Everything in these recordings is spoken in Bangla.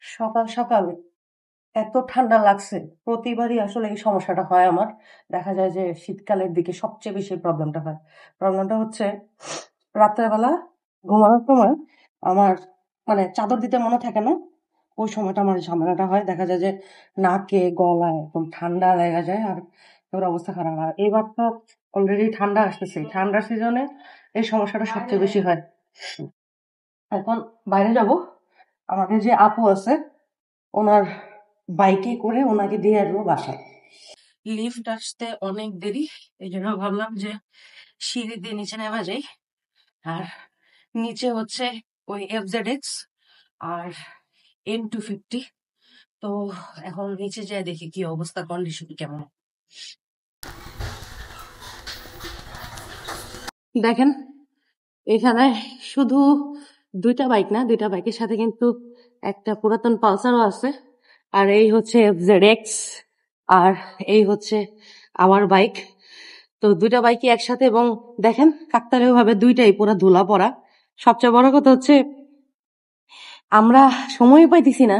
সকাল সকাল এত ঠান্ডা লাগছে, প্রতিবারই আসলে এই সমস্যাটা হয় আমার। দেখা যায় যে শীতকালের দিকে সবচেয়ে বেশি প্রবলেমটা হয়। প্রবলেমটা হচ্ছে রাত্রেবেলা ঘুমানোর সময় আমার চাদর দিতে মনে থাকে না। ওই সময়টা আমার এই ঝামেলাটা হয়। দেখা যায় যে নাকে গলায় একদম ঠান্ডা লেগে যায় আর এবার অবস্থা খারাপ হয়। এবার তো অলরেডি ঠান্ডা আসতেছে, ঠান্ডার সিজনে এই সমস্যাটা সবচেয়ে বেশি হয়। এখন বাইরে যাব, আমাদের যে আপু আছে ওনার বাইকে করে ওনাকে দিয়ে আসবো বাসায়। লিফট আসতে অনেক দেরি, এই জন্য ভাবলাম যে সিঁড়ি দিয়ে নিচে নেমে যাই। আর নিচে হচ্ছে ওই FZX আর M250। তো এখন নিচে যেয়ে দেখি কি অবস্থা, কন্ডিশন কেমন। দেখেন এখানে শুধু দুইটা বাইক না, দুইটা বাইকের সাথে কিন্তু একটা পুরাতন পালসারও আছে। আর এই হচ্ছে FZX আর এই হচ্ছে আমার বাইক। তো দুইটা বাইকই একসাথে, এবং দেখেন কাকতালীয় ভাবে দুইটাই পুরা ধুলা পড়া। সবচেয়ে বড় কথা হচ্ছে আমরা সময় পাইতেছি না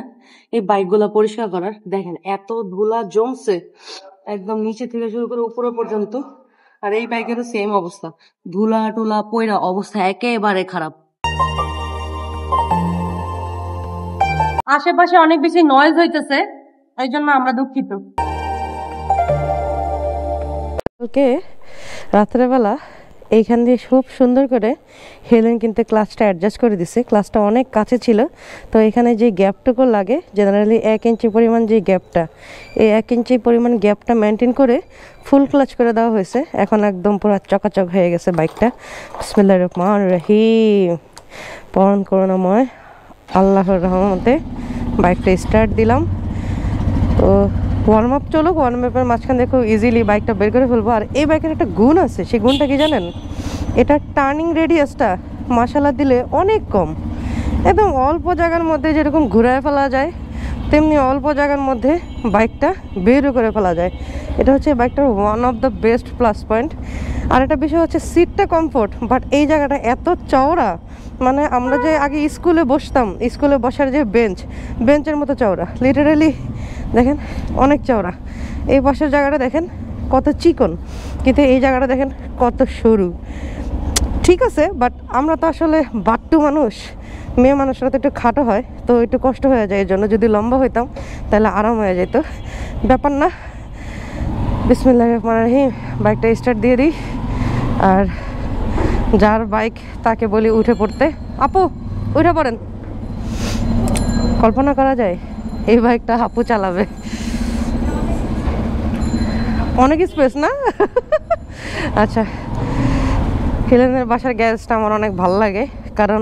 এই বাইকগুলো পরিষ্কার করার। দেখেন এত ধুলা জমছে একদম নিচে থেকে শুরু করে উপরে পর্যন্ত। আর এই বাইকেরও সেম অবস্থা, ধুলা টুলা পয়রা অবস্থা একেবারে খারাপ। আশেপাশে অনেক বেশি নয়েজ হইতেছে, এই জন্য আমরা দুঃখিত। কালকে রাত্রেবেলা এইখান দিয়ে খুব সুন্দর করে হেলেন কিন্তু ক্লাসটা অ্যাডজাস্ট করে দিছে। ক্লাসটা অনেক কাছে ছিল, তো এখানে যে গ্যাপটুকু লাগে জেনারেলি 1 ইঞ্চি পরিমাণ যে গ্যাপটা, এই 1 ইঞ্চি পরিমাণ গ্যাপটা মেনটেন করে ফুল ক্লাচ করে দেওয়া হয়েছে। এখন একদম পুরো চকাচক হয়ে গেছে বাইকটা। বিসমিল্লাহির রহমানির রহিম, পরম করুণাময় আল্লাহর রহমতে বাইকটা স্টার্ট দিলাম। তো ওয়ার্ম আপ চলুক, ওয়ার্ম আপের মাঝখান দিয়ে খুব ইজিলি বাইকটা বের করে ফেলবো। আর এই বাইকের একটা গুণ আছে, সেই গুণটা কি জানেন? এটা টার্নিং রেডিয়াসটা মাশাআল্লাহ দিলে অনেক কম। একদম অল্প জায়গার মধ্যে যেরকম ঘুরায় ফেলা যায়, তেমনি অল্প জায়গার মধ্যে বাইকটা বেরও করে ফেলা যায়। এটা হচ্ছে বাইকটার one of the best plus point. আর একটা বিষয় হচ্ছে সিটটা কমফোর্ট, বাট এই জায়গাটা এত চওড়া, মানে আমরা যে আগে স্কুলে বসতাম, স্কুলে বসার যে বেঞ্চের মতো চওড়া, লিটারালি দেখেন অনেক চওড়া। এই বসার জায়গাটা দেখেন কত চিকন, কিন্তু এই জায়গাটা দেখেন কত সরু। ঠিক আছে, বাট আমরা তো আসলে বাট্টু মানুষ, মেয়ে মানুষরা তো একটু খাটো হয়, তো একটু কষ্ট হয়ে যায়। এর জন্য যদি লম্বা হইতাম তাহলে আরাম হয়ে যেত, ব্যাপার না। বিসমিল্লাহির রহমানির রহিম, বাইকটা স্টার্ট দিয়ে দিই। আর যার বাইক তাকে বলি উঠে পড়তে। আপু উঠে পড়েন। কল্পনা করা যায় এই বাইকটা আপু চালাবে, অনেক স্পেস না? আচ্ছা, হেলেনের বাসার গ্যারেজটা আমার অনেক ভালো লাগে, কারণ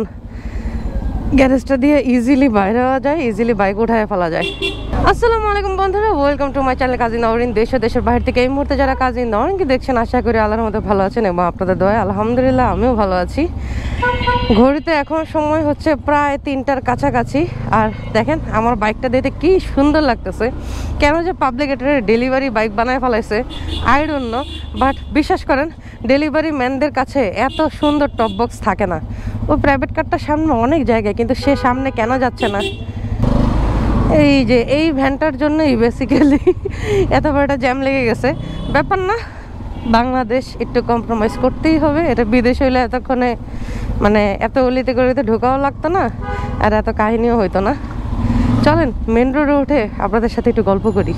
গ্যারেজটা দিয়ে ইজিলি বাইরে হওয়া যায়, ইজিলি বাইক উঠায় ফেলা যায়। আসসালামু আলাইকুম বন্ধুরা, ওয়েলকাম টু মাই চ্যানেল কাজী নওরিন। দেশ ও দেশের বাইরে থেকে এই মুহূর্তে যারা কাজী নওরিনকে দেখছেন, আশা করি আল্লাহর মধ্যে ভালো আছেন এবং আপনাদের দোয়ায় আলহামদুলিল্লাহ আমিও ভালো আছি। ঘড়িতে এখন সময় হচ্ছে প্রায় 3টার কাছাকাছি। আর দেখেন আমার বাইকটা দেখতে কি সুন্দর লাগতেছে। কেন যে পাবলিক এটা ডেলিভারি বাইক বানায় ফেলাইছে আই ডোন্ট নো, বাট বিশ্বাস করেন ডেলিভারি ম্যানদের কাছে এত সুন্দর টপ বক্স থাকে না। ওই প্রাইভেট কারটার সামনে অনেক জায়গায়, কিন্তু সে সামনে কেন যাচ্ছে না? এই যে এই ভ্যানটার জন্যই বেসিক্যালি এত বড় একটা জ্যাম লেগে গেছে। ব্যাপার না, বাংলাদেশ একটু কম্প্রোমাইজ করতেই হবে। এটা বিদেশ হইলে এতক্ষণে এত অলিতে গলিতে ঢোকাও লাগতো না, আর এত কাহিনীও হইতো না। চলেন মেন রোডে উঠে আপনাদের সাথে একটু গল্প করি।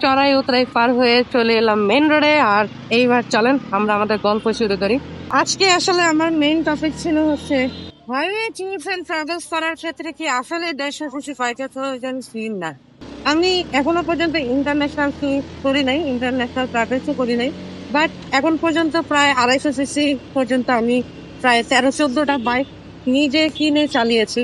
চড়াই উতরাই পার হয়ে চলে এলাম মেন রোডে, আর এইবার চলেন আমরা আমাদের গল্প শুরু করি। আজকে আসলে আমার মেইন টপিক ছিল হচ্ছে হাইওয়ে ট্যুরস এন্ড ট্রাভেলস করার ক্ষেত্রে কি আসলে 150 ফিল না। আমি এখনো পর্যন্ত ইন্টারন্যাশনাল ট্যুর করি নাই, ইন্টারন্যাশনাল ট্রাভেলসও করি নাই, বাট এখন পর্যন্ত প্রায় 250 পর্যন্ত আমি প্রায় 13-14টা বাইক নিজে কিনে চালিয়েছি।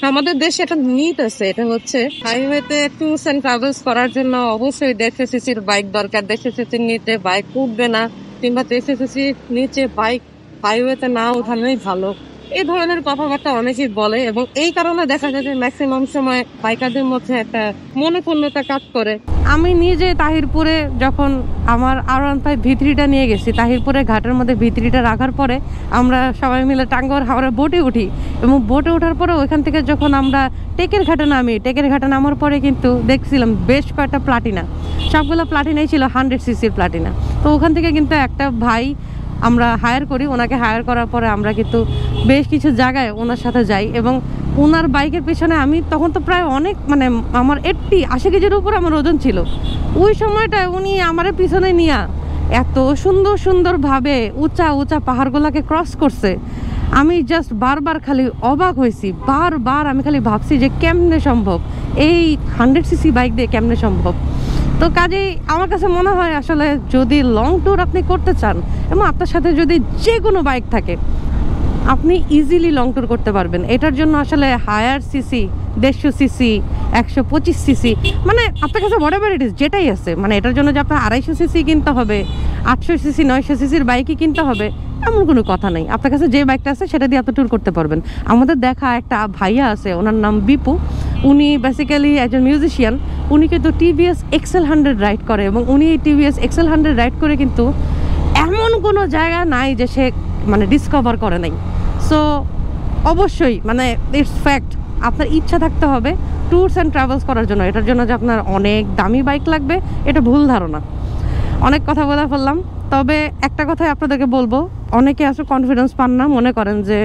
আমাদের দেশে এটা নিট আছে, এটা হচ্ছে হাইওয়েতে ট্যুরস এন্ড ট্রাভেলস করার জন্য অবশ্যই 150 বাইক দরকার। 150 নিচে বাইক উঠবে না, কিংবা 150 নিচে বাইক হাইওয়েতে না ওঠানোই ভালো। এই ধরনের কথাবার্তা অনেকেই বলে এবং এই কারণে দেখা যায় যে ম্যাক্সিমাম সময় বাইকারদের মধ্যে একটা মনোক্ষুণ্ণতা কাজ করে। আমি নিজে তাহিরপুরে যখন আমার R15 V3টা নিয়ে গেছি, তাহিরপুরে ঘাটের মধ্যে V3টা রাখার পরে আমরা সবাই মিলে টাঙ্গর হাওড়ে বোটে উঠি এবং বোটে ওঠার পরে ওইখান থেকে যখন আমরা টেকের ঘাটে নামি, টেকের ঘাটে নামার পরে কিন্তু দেখছিলাম বেশ কয়েকটা প্লাটিনা, সবগুলো প্লাটিনাই ছিল 100cc প্লাটিনা। তো ওখান থেকে কিন্তু একটা ভাই আমরা হায়ার করি, ওনাকে হায়ার করার পরে আমরা কিন্তু বেশ কিছু জায়গায় ওনার সাথে যাই এবং ওনার বাইকের পিছনে আমি তখন তো প্রায় অনেক মানে আমার 80 কেজির উপর আমার ওজন ছিল। ওই সময়টায় উনি আমার পিছনে নিয়ে এত সুন্দর সুন্দরভাবে উঁচা উঁচা পাহাড়গুলোকে ক্রস করছে। আমি জাস্ট বারবার খালি অবাক হয়েছি, বারবার আমি খালি ভাবছি যে কেমনে সম্ভব, এই 100cc বাইক দিয়ে কেমনে সম্ভব। তো কাজেই আমার কাছে মনে হয় আসলে যদি লং ট্যুর আপনি করতে চান এবং আপনার সাথে যদি যে কোনো বাইক থাকে, আপনি ইজিলি লং ট্যুর করতে পারবেন। এটার জন্য আসলে হায়ার সিসি, 150cc, 125cc, মানে আপনার কাছে হোয়াটএভার ইট ইজ যেটাই আছে, মানে এটার জন্য যে আপনার 250cc কিনতে হবে, 800cc 900cc বাইকই কিনতে হবে এমন কোনো কথা নেই। আপনার কাছে যে বাইকটা আছে সেটা দিয়ে আপনি ট্যুর করতে পারবেন। আমাদের দেখা একটা ভাইয়া আছে, ওনার নাম বিপু, উনি বেসিক্যালি একজন মিউজিশিয়ান। উনি কিন্তু TVS XL100 রাইড করে এবং উনি TVS XL100 রাইড করে কিন্তু এমন কোনো জায়গা নাই যে সে মানে ডিসকভার করে নাই। সো অবশ্যই মানে ইটস ফ্যাক্ট আপনার ইচ্ছা থাকতে হবে ট্যুরস অ্যান্ড ট্রাভেলস করার জন্য। এটার জন্য যে আপনার অনেক দামি বাইক লাগবে এটা ভুল ধারণা। অনেক কথা বলে ফেললাম, তবে একটা কথাই আপনাদেরকে বলবো, অনেকে আসলে কনফিডেন্স পান না, মনে করেন যে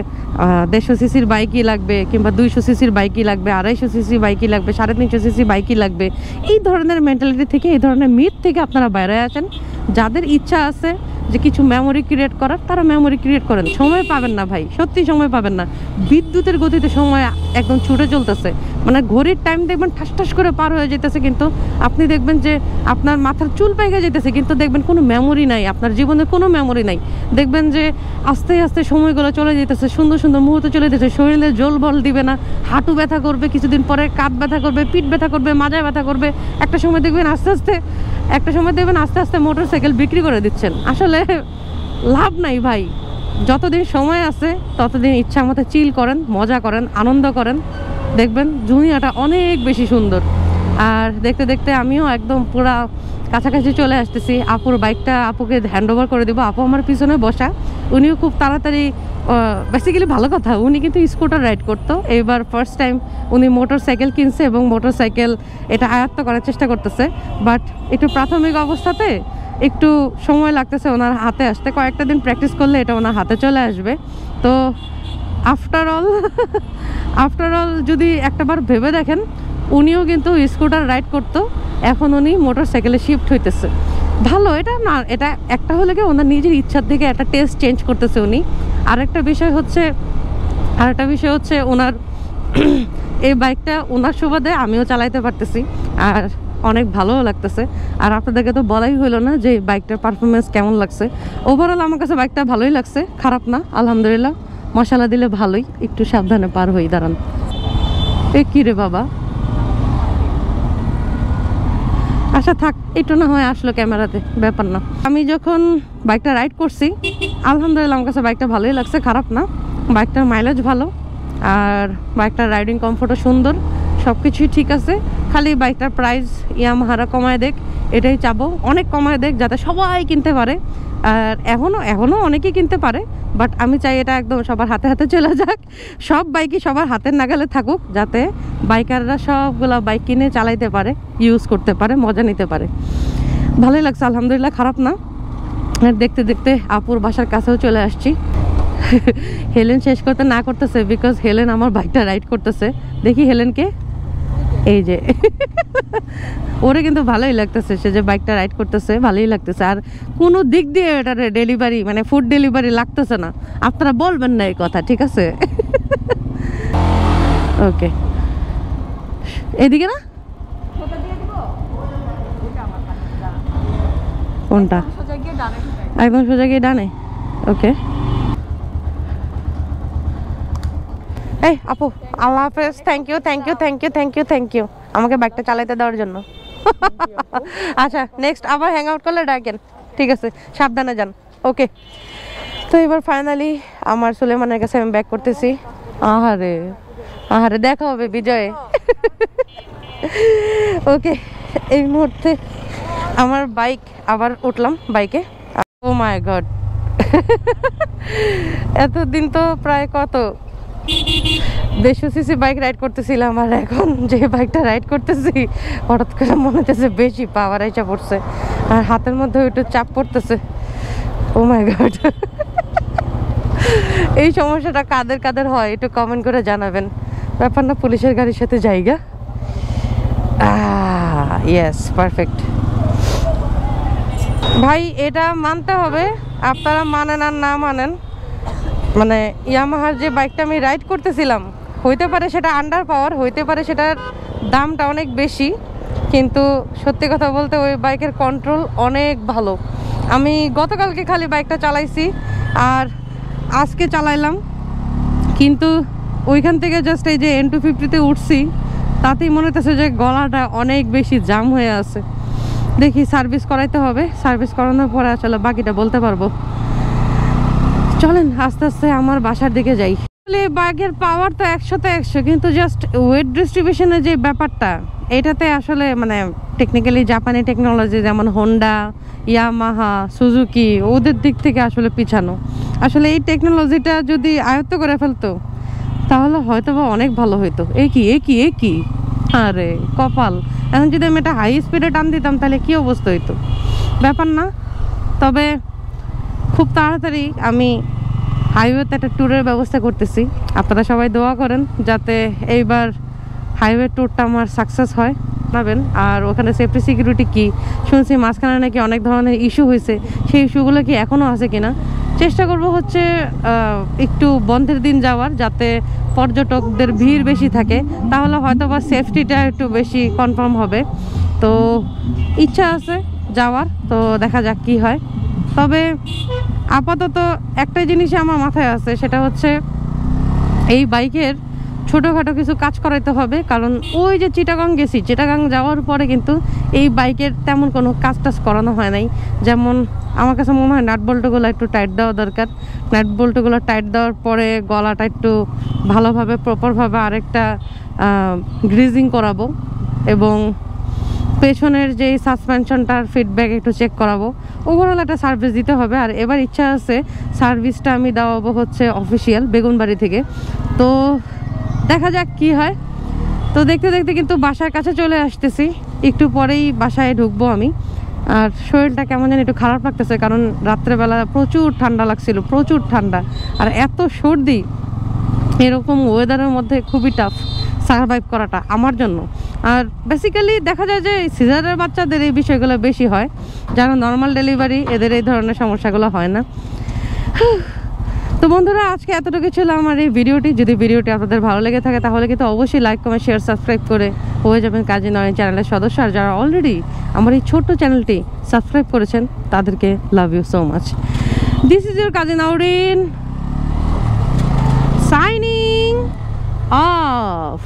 150cc বাইকই লাগবে কিংবা 200cc বাইকই লাগবে, 250cc বাইকই লাগবে, 350cc বাইকই লাগবে। এই ধরনের মেন্টালিটি থেকে, এই ধরনের মিথ থেকে আপনারা বাইরে আছেন। যাদের ইচ্ছা আছে যে কিছু মেমোরি ক্রিয়েট করার, তারা মেমোরি ক্রিয়েট করেন। সময় পাবেন না ভাই, সত্যি সময় পাবেন না। বিদ্যুতের গতিতে সময় একদম ছুটে চলতেছে, মানে ঘড়ির টাইম দেখবেন ঠাস ঠাস করে পার হয়ে যেতেছে, কিন্তু আপনি দেখবেন যে আপনার মাথার চুল পাইকে যেতেছে, কিন্তু দেখবেন কোনো মেমোরি নাই, আপনার জীবনে কোনো মেমোরি নাই। দেখবেন যে আস্তে আস্তে সময়গুলো চলে যেতেছে, সুন্দর সুন্দর মুহূর্ত চলে যেতেছে, শরীরে জল বল দিবে না, হাঁটু ব্যথা করবে, কিছুদিন পরে কাঁধ ব্যথা করবে, পিঠ ব্যথা করবে, মাজা ব্যথা করবে। একটা সময় দেখবেন আস্তে আস্তে মোটরসাইকেল বিক্রি করে দিচ্ছেন। আসলে লাভ নাই ভাই, যতদিন সময় আছে ততদিন ইচ্ছা মতো চিল করেন, মজা করেন, আনন্দ করেন, দেখবেন দুনিয়াটা অনেক বেশি সুন্দর। আর দেখতে দেখতে আমিও একদম পুরা কাছাকাছি চলে আসতেছি। আপুর বাইকটা আপুকে হ্যান্ড ওভার করে দিব। আপু আমার পিছনে বসা, উনিও খুব তাড়াতাড়ি, বেসিক্যালি ভালো কথা, উনি কিন্তু স্কুটার রাইড করতো, এবার ফার্স্ট টাইম উনি মোটর সাইকেল কিনছে এবং মোটর সাইকেল এটা আয়ত্ত করার চেষ্টা করতেছে। বাট একটু প্রাথমিক অবস্থাতে একটু সময় লাগতেছে ওনার হাতে আসতে, কয়েকটা দিন প্র্যাকটিস করলে এটা ওনার হাতে চলে আসবে। তো আফটার অল যদি একটাবার ভেবে দেখেন, উনিও কিন্তু স্কুটার রাইড করতো, এখন উনি মোটর সাইকেলে শিফট হইতেছে। ভালো, এটা না, এটা একটা হলে কি ওনার নিজের ইচ্ছার থেকে একটা টেস্ট চেঞ্জ করতেছে উনি। আরেকটা বিষয় হচ্ছে ওনার এই বাইকটা ওনার সুবাদে আমিও চালাইতে পারতেছি আর অনেক ভালোও লাগতেছে। আর আপনাদেরকে তো বলাই হইলো না যে বাইকটার পারফরমেন্স কেমন লাগছে। ওভারঅল আমার কাছে বাইকটা ভালোই লাগছে, খারাপ না, আলহামদুলিল্লাহ। মশলা দিলে ভালোই, একটু সাবধানে পার হই। দাঁড়ান, এ কি রে বাবা, আচ্ছা থাক, একটু না হয় আসলো ক্যামেরাতে, ব্যাপার না। আমি যখন বাইকটা রাইড করছি আলহামদুলিল্লাহ আমার কাছে বাইকটা ভালোই লাগছে, খারাপ না। বাইকটার মাইলেজ ভালো আর বাইকটার রাইডিং কমফোর্টও সুন্দর, সব কিছুই ঠিক আছে। খালি বাইকটার প্রাইস ইয়ামাহারা কমায় দেখ, এটাই চাবো, অনেক কমায় দেখ, যাতে সবাই কিনতে পারে। আর এখনও অনেকেই কিনতে পারে, বাট আমি চাই এটা একদম সবার হাতে হাতে চলে যাক, সব বাইকই সবার হাতের নাগালে থাকুক, যাতে বাইকাররা সবগুলা বাইক কিনে চালাইতে পারে, ইউজ করতে পারে, মজা নিতে পারে। ভালোই লাগছে আলহামদুলিল্লাহ, খারাপ না। আর দেখতে দেখতে আপুর বাসার কাছেও চলে আসছি। হেলেন শেষ করতে না করতেছে, বিকজ হেলেন আমার বাইকটা রাইড করতেছে। দেখি হেলেনকে, এই যে ওরে কিন্তু ভালোই লাগতেছে, সে যে বাইকটা রাইড করতেছে ভালোই লাগতেছে। আর কোনো দিক দিয়ে এটা ডেলিভারি মানে ফুড ডেলিভারি লাগতেছে না, আপনারা বলবেন না এই কথা, ঠিক আছে? ওকে, এদিকে না, কোনটা? একদম সোজা গিয়ে ডানে। ওকে, এই আপু আল্লাহ হাফেজ, থ্যাংক ইউ আমাকে বাইকটা চালাইতে দেওয়ার জন্য। আচ্ছা নেক্সট আবার হ্যাং আউট করলে ডাকেন, ঠিক আছে? সাবধানে যান। ওকে, তো এবার ফাইনালি আমার সুলেমানের কাছে আমি ব্যাক করতেছি। আহারে আহারে, দেখা হবে বিজয়ে। ওকে, এই মুহূর্তে আমার বাইক আবার উঠলাম বাইকে। ও মাই গড, এতদিন তো প্রায় কত 150 সিসি বাইক রাইড করতেছিলাম, আর এখন যে বাইকটা রাইড করতেছি হঠাৎ করে মনে হচ্ছে বেশি পাওয়ার আইসা পড়ছে, আর হাতের মধ্যে একটু চাপ পড়তেছে। ও মাই গড, এই সমস্যাটা কাদের কাদের হয় একটু কমেন্ট করে জানাবেন। ব্যাপার না, পুলিশের গাড়ির সাথে জায়গা। Yes, perfect. ভাই এটা মানতে হবে, আপনারা মানেন আর না মানেন, মানে ইয়ামাহার যে বাইকটা আমি রাইড করতেছিলাম, হইতে পারে সেটা আন্ডার পাওয়ার, হইতে পারে সেটার দামটা অনেক বেশি, কিন্তু সত্যি কথা বলতে ওই বাইকের কন্ট্রোল অনেক ভালো। আমি গতকালকে খালি বাইকটা চালাইছি আর আজকে চালাইলাম, কিন্তু ওইখান থেকে জাস্ট এই যে N250-তে উঠছি, তাতেই মনে হচ্ছে যে গলাটা অনেক বেশি জাম হয়ে আছে। দেখি সার্ভিস করাইতে হবে, সার্ভিস করানোর পরে আসলে বাকিটা বলতে পারবো। চলেন আস্তে আস্তে আমার বাসার দিকে যাই। বাইকের পাওয়ার তো 100-তে 100, কিন্তু জাস্ট ওয়েট ডিস্ট্রিবিউশনের যে ব্যাপারটা, এটাতে আসলে মানে টেকনিক্যালি জাপানি টেকনোলজি যেমন হোন্ডা, ইয়ামাহা, সুজুকি, ওদের দিক থেকে আসলে পিছানো। আসলে এই টেকনোলজিটা যদি আয়ত্ত করে ফেলতো তাহলে হয়তো বা অনেক ভালো হইতো। কি আরে কপাল, এখন যদি আমি একটা হাই স্পিডে টান দিতাম তাহলে কি অবস্থা হইতো, ব্যাপার না। তবে খুব তাড়াতাড়ি আমি হাইওয়েতে একটা ট্যুরের ব্যবস্থা করতেছি, আপনারা সবাই দোয়া করেন যাতে এইবার হাইওয়ে ট্যুরটা আমার সাকসেস হয়, জানাবেন। আর ওখানে সেফটি সিকিউরিটি কি শুনছি মাঝখানে নাকি অনেক ধরনের ইস্যু হয়েছে, সেই ইস্যুগুলো কি এখনও আছে কিনা চেষ্টা করব হচ্ছে একটু বন্ধের দিন যাওয়ার, যাতে পর্যটকদের ভিড় বেশি থাকে, তাহলে হয়তো বা সেফটিটা একটু বেশি কনফার্ম হবে। তো ইচ্ছা আছে যাওয়ার, তো দেখা যাক কি হয়। তবে আপাতত একটা জিনিসই আমার মাথায় আছে, সেটা হচ্ছে এই বাইকের ছোটোখাটো কিছু কাজ করাইতে হবে, কারণ ওই যে চিটাগাং গেছি, চিটাগাং যাওয়ার পরে কিন্তু এই বাইকের তেমন কোনো কাজ টাজ করানো হয় নাই। যেমন আমার কাছে মনে হয় নাট বল্টুগুলো একটু টাইট দেওয়া দরকার, নাট বল্টুগুলো টাইট দেওয়ার পরে গলাটা একটু ভালোভাবে প্রপারভাবে আরেকটা গ্রিজিং করাবো, এবং পেছনের যে সাসপেনশনটার ফিডব্যাক একটু চেক করাবো। ওভারঅল একটা সার্ভিস দিতে হবে। আর এবার ইচ্ছা আছে সার্ভিসটা আমি দেওয়াবো হচ্ছে অফিসিয়াল বেগুনবাড়ি থেকে, তো দেখা যাক কি হয়। তো দেখতে দেখতে কিন্তু বাসার কাছে চলে আসতেছি, একটু পরেই বাসায় ঢুকবো আমি। আর শরীরটা কেমন যেন একটু খারাপ লাগতেছে, কারণ রাত্রেবেলা প্রচুর ঠান্ডা লাগছিল, প্রচুর ঠান্ডা, আর এত সর্দি। এরকম ওয়েদারের মধ্যে খুবই টাফ সারভাইভ করাটা আমার জন্য। আর বেসিক্যালি দেখা যায় যে সিজারের বাচ্চাদের এই বিষয়গুলো বেশি হয়, যারা নর্মাল ডেলিভারি এদের এই ধরনের সমস্যাগুলো হয় না। তো বন্ধুরা, আজকে এতটুকু ছিল আমার এই ভিডিওটি। যদি ভিডিওটি আপনাদের ভালো লেগে থাকে তাহলে কিন্তু অবশ্যই লাইক, কমেন্ট, শেয়ার, সাবস্ক্রাইব করে হয়ে যাবেন কাজী নয়ন চ্যানেলের সদস্য। আর যারা অলরেডি আমার এই ছোট্ট চ্যানেলটি সাবস্ক্রাইব করেছেন তাদেরকে love you so much. This is your Kazi Nowrin, signing off.